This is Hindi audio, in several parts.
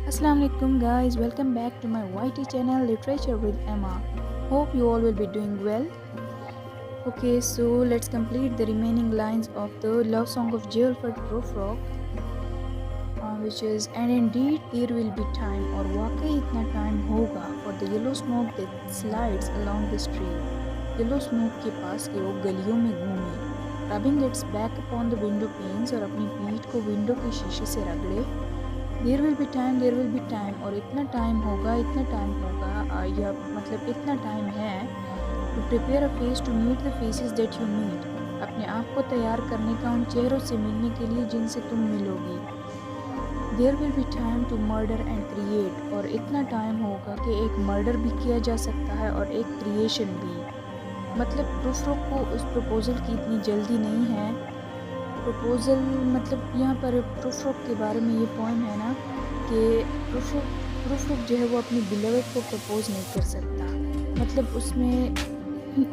Assalamu alaikum guys, welcome back to my YT channel Literature with Emma. Hope you all will be doing well. Okay, so let's complete the remaining lines of the love song of Geoffrey Prufrock, which is and indeed there will be time और वाकई इतना time होगा for the yellow smoke that slides along the street. Yellow smoke के पास के वो गलियों में घूमे, rubbing its back upon the window panes और अपनी पीठ को विंडो के शीशे से रगड़े. देयर विल बी टाइम और इतना टाइम होगा या मतलब इतना टाइम है to prepare a face to meet the faces that you meet, अपने आप को तैयार करने का उन चेहरों से मिलने के लिए जिनसे तुम मिलोगी. There will be time to murder and create और इतना टाइम होगा कि एक मर्डर भी किया जा सकता है और एक क्रिएशन भी. मतलब प्रूफरोक को उस प्रपोज़ल की इतनी जल्दी नहीं है. प्रपोज़ल मतलब यहाँ पर प्रूफरोक के बारे में ये पॉइंट है ना कि प्रूफरोक जो है वो अपनी बिलवेड को प्रपोज़ नहीं कर सकता. मतलब उसमें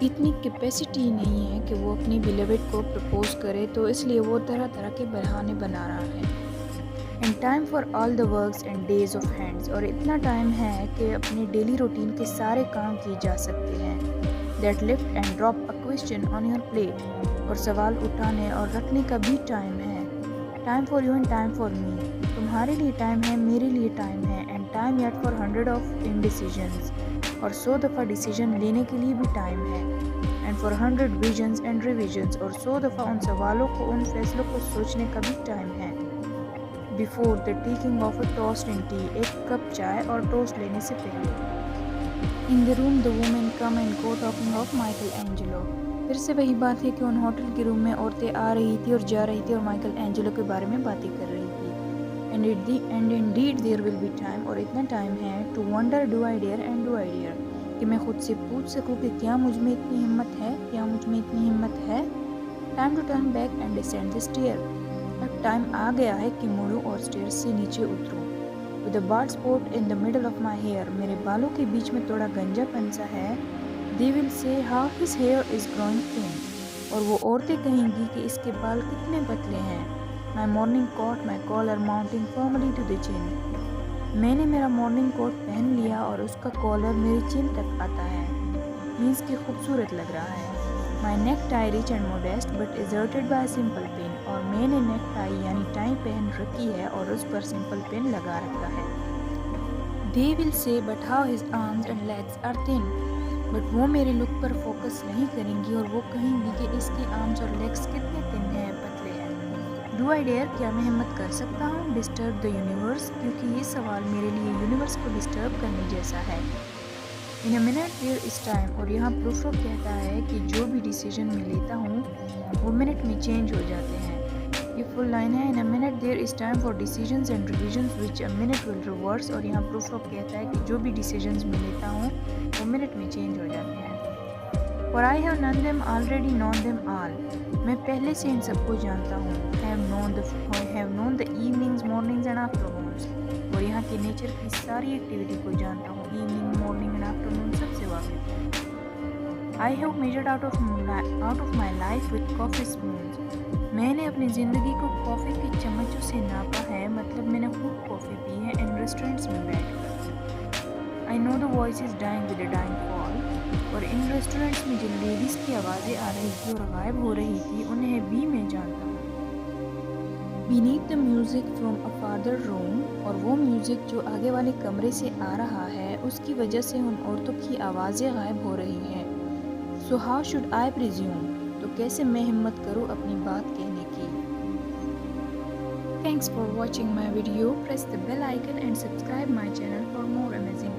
इतनी कैपेसिटी नहीं है कि वो अपनी बिलवेड को प्रपोज़ करे, तो इसलिए वो तरह तरह के बहाने बना रहा है. And time for all the works and days of hands और इतना टाइम है कि अपने डेली रूटीन के सारे काम किए जा सकते हैं. That lift and drop a question on your plate और सवाल उठाने और रखने का भी टाइम है. Time for you and time for me, तुम्हारे लिए टाइम है, मेरे लिए टाइम है. And time yet for 100 of indecisions और 100 दफ़ा डिसीजन लेने के लिए भी टाइम है. And for 100 visions and revisions और 100 दफ़ा उन सवालों को, उन फैसलों को सोचने का भी टाइम है. Before the taking of a toast in T, एक कप चाय और टोस्ट लेने से पहले. In the room the women come and go talking of Michael Angelo, फिर से वही बात है कि उन होटल के रूम में औरतें आ रही थी और जा रही थी और माइकल एंजेलो के बारे में बातें कर रही थी. And indeed there will be time और इतना टाइम है to wonder do I dare and do I dare, कि मैं खुद से पूछ सकूं कि क्या मुझ में इतनी हिम्मत है, क्या मुझ में इतनी हिम्मत है. Time to turn back and descend the stair, अब टाइम आ गया है कि मुड़ूं और स्टेयर्स से नीचे उतरूं. With a bald spot in the middle of my hair, मेरे बालों के बीच में थोड़ा गंजापन सा है. They will say how his hair is growing thin, और वो औरतें कहेंगी कि इसके बाल कितने पतले हैं. My morning coat, my collar mounting firmly to the chin, मैंने मेरा मॉर्निंग कोट पहन लिया और उसका कॉलर मेरी चिन तक आता है. मीन्स कि खूबसूरत लग रहा है. My neck tie rich and modest but exerted by a simple pin, और मैंने नेक टाई यानी टाई पहन रखी है और उस पर सिंपल पिन लगा रखा है. They will say but how his arms and legs are thin, but वो मेरे लुक पर फोकस नहीं करेंगी और वो कहेंगी कि इसके आर्म्स और लेग्स कितने थिन हैं, पतले हैं. डू आई डेयर, क्या मैं हिम्मत कर सकता हूँ. डिस्टर्ब द यूनिवर्स, क्योंकि ये सवाल मेरे लिए यूनिवर्स को डिस्टर्ब करने जैसा है. In a minute there is time, और यहाँ प्रूफरोक कहता है कि जो भी डिसीजन मैं लेता हूँ वो मिनट में चेंज हो जाते हैं. ये फुल लाइन है. In a minute there is time for decisions and revisions which a minute will reverse, और यहाँ प्रूफरोक कहता है कि जो भी डिसीजंस मैं लेता हूँ वो मिनट में चेंज हो जाते हैं. For I have known them already known them all, मैं पहले से इन सबको जानता हूँ. Have known the evenings mornings and afternoons, और यहाँ के नेचर की सारी एक्टिविटी को जानता हूँ. इवनिंग मॉर्निंग एंड आफ्टरनून सबसे वाकिफ हूँ. I have measured out of my life with coffee spoons, मैंने अपनी ज़िंदगी को कॉफ़ी के चम्मचों से नापा है. मतलब मैंने खूब कॉफ़ी पी है इन रेस्टोरेंट्स में बैठकर. I know the voice is dying with a dying fall, और इन रेस्टोरेंट्स में जिन लेडीज़ की आवाज़ें आ रही थी और गायब हो रही थी उन्हें भी मैं जानता हूँ. Beneath the music from a father room, और वो म्यूज़िक जो आगे वाले कमरे से आ रहा है उसकी वजह से उन औरतों की आवाज़ें गायब हो रही हैं. So how should I presume, तो कैसे मैं हिम्मत करूँ अपनी बात कहने की. Thanks for watching my video. Press the bell icon and subscribe my channel for more amazing